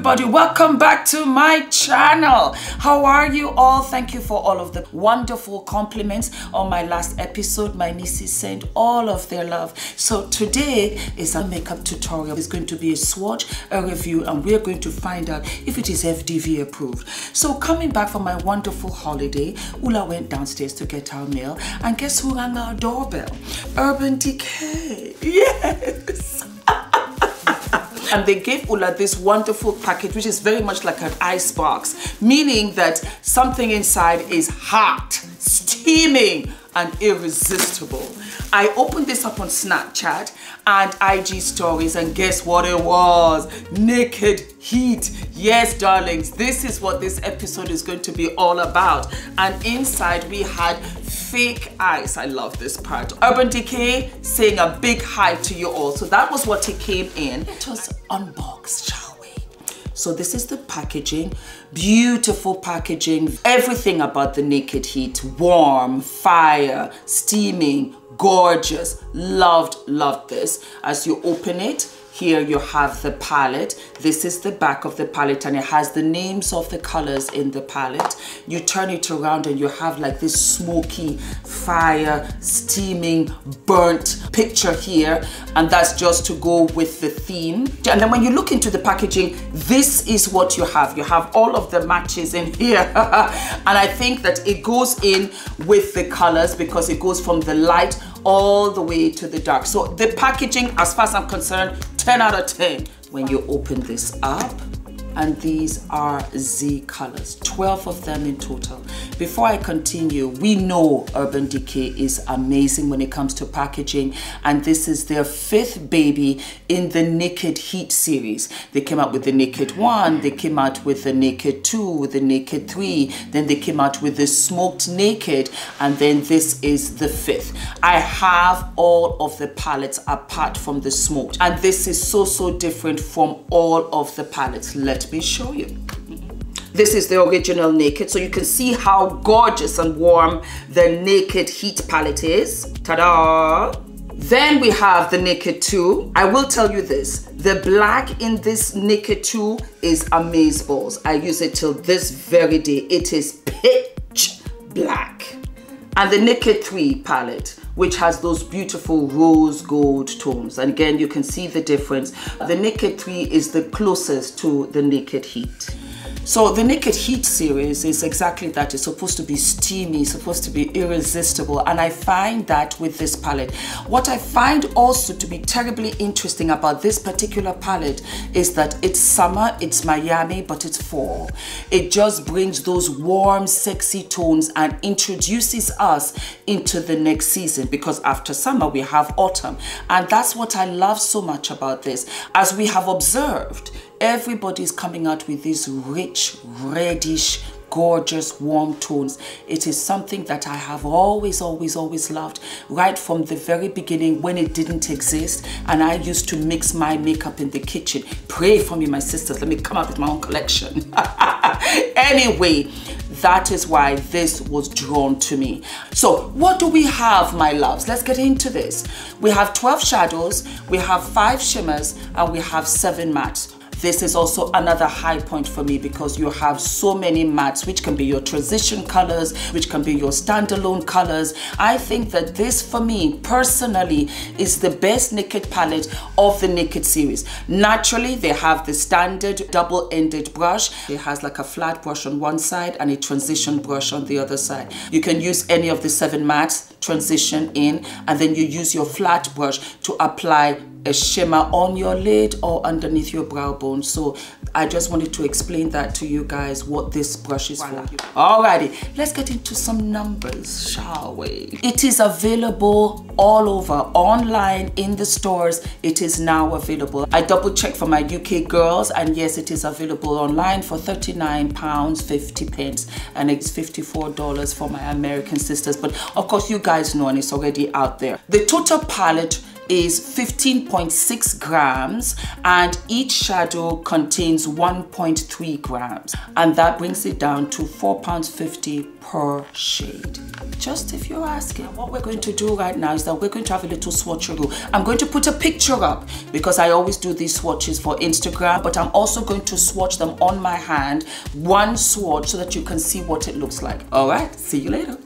everybody, welcome back to my channel. How are you all? Thank you for all of the wonderful compliments on my last episode. My nieces sent all of their love. So today is a makeup tutorial. It's going to be a swatch, a review, and we're going to find out if it is F.D.V approved. So coming back from my wonderful holiday, Ula went downstairs to get our mail, and guess who rang our doorbell? Urban Decay. Yes. And they gave Ula this wonderful package, which is very much like an ice box, meaning that something inside is hot, steaming, and irresistible. I opened this up on Snapchat and IG stories, and guess what it was? Naked Heat. Yes, darlings, this is what this episode is going to be all about. And inside we had fake ice. I love this part. Urban Decay saying a big hi to you all. So that was what it came in. Let us unbox, shall we? So this is the packaging. Beautiful packaging. Everything about the Naked Heat. Warm, fire, steaming, gorgeous. Loved this. As you open it, here you have the palette. This is the back of the palette, and it has the names of the colors in the palette. You turn it around and you have like this smoky, fire, steaming, burnt picture here, and that's just to go with the theme. And then when you look into the packaging, this is what you have. You have all of the matches in here. And I think that it goes in with the colors because it goes from the light all the way to the dark. So the packaging, as far as I'm concerned, 10 out of 10. When you open this up, and these are Z colors, 12 of them in total. Before I continue, we know Urban Decay is amazing when it comes to packaging, and this is their 5th baby in the Naked Heat series. They came out with the Naked 1, they came out with the Naked 2, the Naked 3, then they came out with the Smoked Naked, and then this is the 5th. I have all of the palettes apart from the Smoked, and this is so different from all of the palettes. Let me show you. This is the original Naked, so you can see how gorgeous and warm the Naked Heat palette is. Ta-da! Then we have the Naked 2. I will tell you this, the black in this Naked 2 is amazeballs. I use it till this very day. It is pitch black. And the Naked 3 palette, which has those beautiful rose gold tones. And again, you can see the difference. The Naked 3 is the closest to the Naked Heat. So the Naked Heat series is exactly that. It's supposed to be steamy, supposed to be irresistible. And I find that with this palette. What I find also to be terribly interesting about this particular palette is that it's summer, it's Miami, but it's fall. It just brings those warm, sexy tones and introduces us into the next season, because after summer we have autumn. And that's what I love so much about this. As we have observed, everybody's coming out with these rich, reddish, gorgeous, warm tones. It is something that I have always loved, right from the very beginning when it didn't exist, and I used to mix my makeup in the kitchen. Pray for me, my sisters. Let me come up with my own collection. Anyway, that is why this was drawn to me. So what do we have, my loves? Let's get into this. We have 12 shadows, we have 5 shimmers, and we have 7 mattes. This is also another high point for me because you have so many mattes, which can be your transition colors, which can be your standalone colors. I think that this, for me personally, is the best Naked palette of the Naked series. Naturally, they have the standard double-ended brush. It has like a flat brush on one side and a transition brush on the other side. You can use any of the 7 mattes, transition in, and then you use your flat brush to apply a shimmer on your lid or underneath your brow bone. So I just wanted to explain that to you guys, what this brush is for. Alrighty, let's get into some numbers, shall we? It is available all over, online, in the stores. It is now available. I double checked for my UK girls, and yes, it is available online for £39.50, and it's $54 for my American sisters. But of course, you guys know, and it's already out there. The total palette is 15.6 grams and each shadow contains 1.3 grams, and that brings it down to £4.50 per shade. Just if you're asking, what we're going to do right now is that we're going to have a little swatcheroo. I'm going to put a picture up because I always do these swatches for Instagram, but I'm also going to swatch them on my hand, one swatch, so that you can see what it looks like. All right, see you later.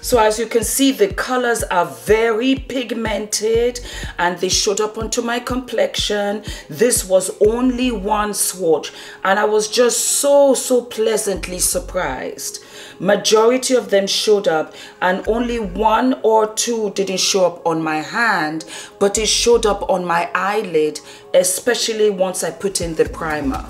So as you can see, the colors are very pigmented and they showed up onto my complexion. This was only one swatch and I was just so pleasantly surprised. Majority of them showed up and only one or two didn't show up on my hand, but it showed up on my eyelid, especially once I put in the primer.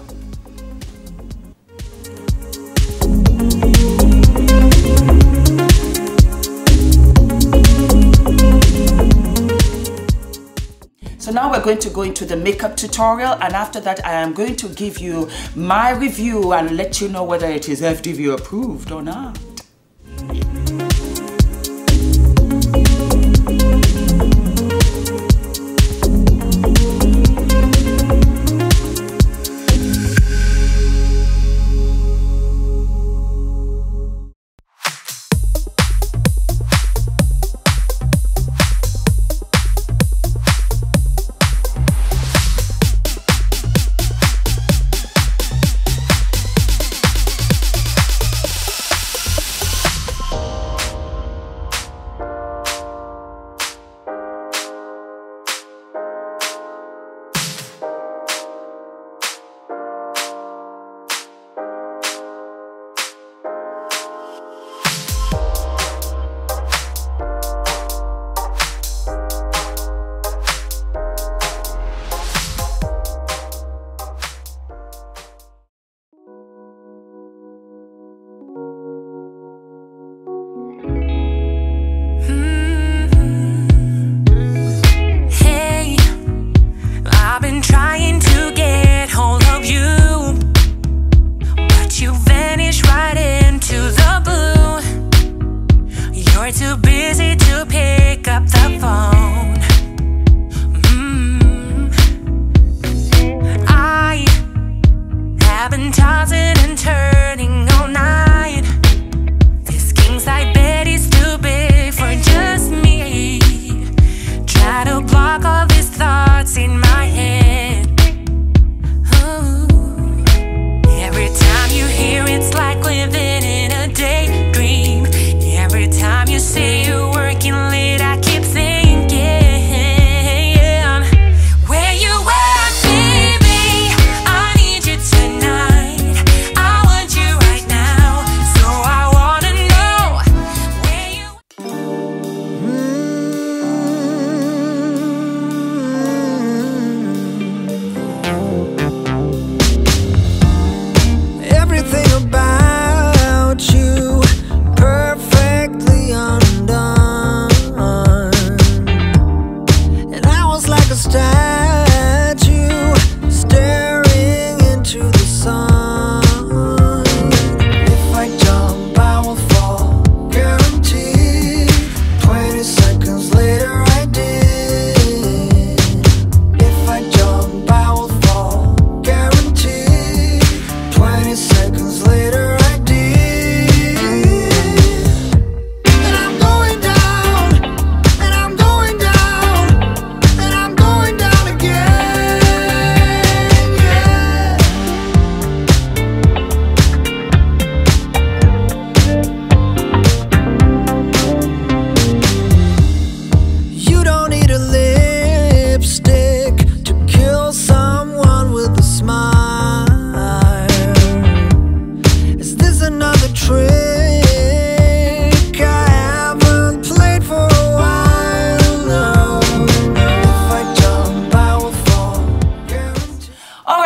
So now we're going to go into the makeup tutorial, and after that I am going to give you my review and let you know whether it is F.D.V approved or not.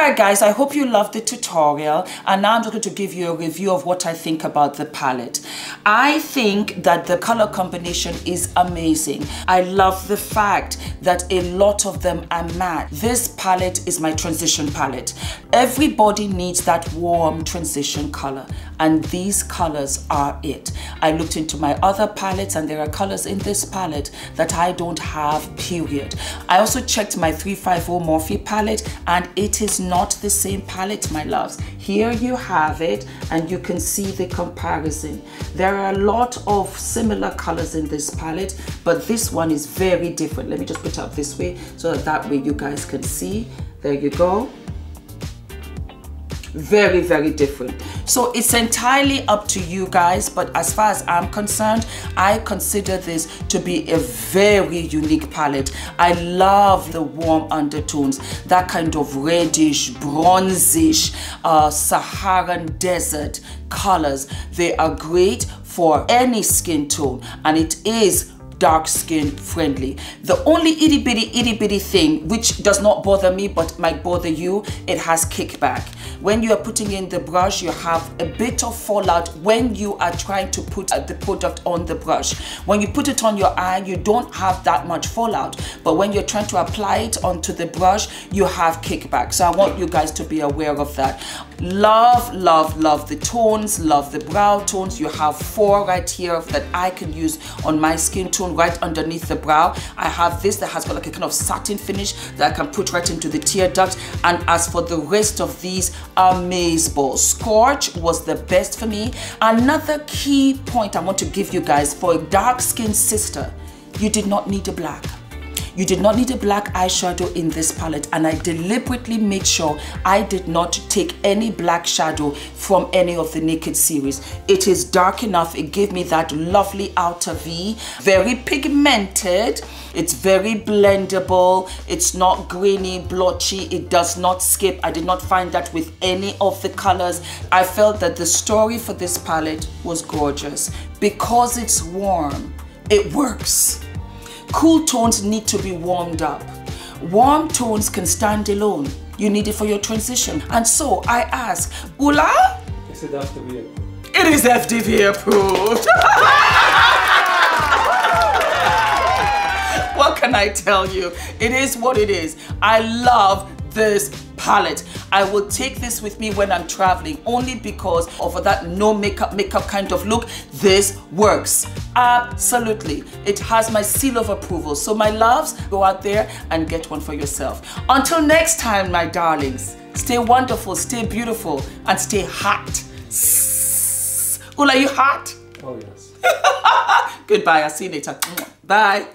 Alright guys, I hope you loved the tutorial, and now I'm just going to give you a review of what I think about the palette. I think that the color combination is amazing. I love the fact that a lot of them are matte. This palette is my transition palette. Everybody needs that warm transition color, and these colors are it. I looked into my other palettes and there are colors in this palette that I don't have, period. I also checked my 350 Morphe palette and it is not the same palette, my loves. Here you have it and you can see the comparison. There are a lot of similar colors in this palette, but this one is very different. Let me just put it up this way so that way you guys can see. There you go. Very, very different. So it's entirely up to you guys, but as far as I'm concerned, I consider this to be a very unique palette. I love the warm undertones, that kind of reddish, bronzish, Saharan desert colors. They are great for any skin tone, and it is dark skin friendly. The only itty bitty thing which does not bother me but might bother you, it has kickback. When you are putting in the brush, you have a bit of fallout when you are trying to put the product on the brush. When you put it on your eye, you don't have that much fallout, but when you're trying to apply it onto the brush, you have kickback. So I want you guys to be aware of that. Love, love, love the tones, love the brow tones. You have 4 right here that I can use on my skin tone right underneath the brow. I have this that has got like a kind of satin finish that I can put right into the tear duct. And as for the rest of these, amazing. Scorched was the best for me. Another key point I want to give you guys, for a dark skinned sister, you did not need a black. You did not need a black eyeshadow in this palette, and I deliberately made sure I did not take any black shadow from any of the Naked series. It is dark enough. It gave me that lovely outer V, very pigmented. It's very blendable. It's not grainy, blotchy. It does not skip. I did not find that with any of the colors. I felt that the story for this palette was gorgeous. Because it's warm, it works. Cool tones need to be warmed up. Warm tones can stand alone. You need it for your transition. And so I ask, Ula? Is it F.D.V approved? It is F.D.V approved. What can I tell you? It is what it is. I love this palette. I will take this with me when I'm traveling, only because of that no makeup kind of look. This works. Absolutely. It has my seal of approval. So my loves, go out there and get one for yourself. Until next time, my darlings, stay wonderful, stay beautiful, and stay hot. Ula, you hot? Oh yes. Goodbye. I'll see you later. Bye.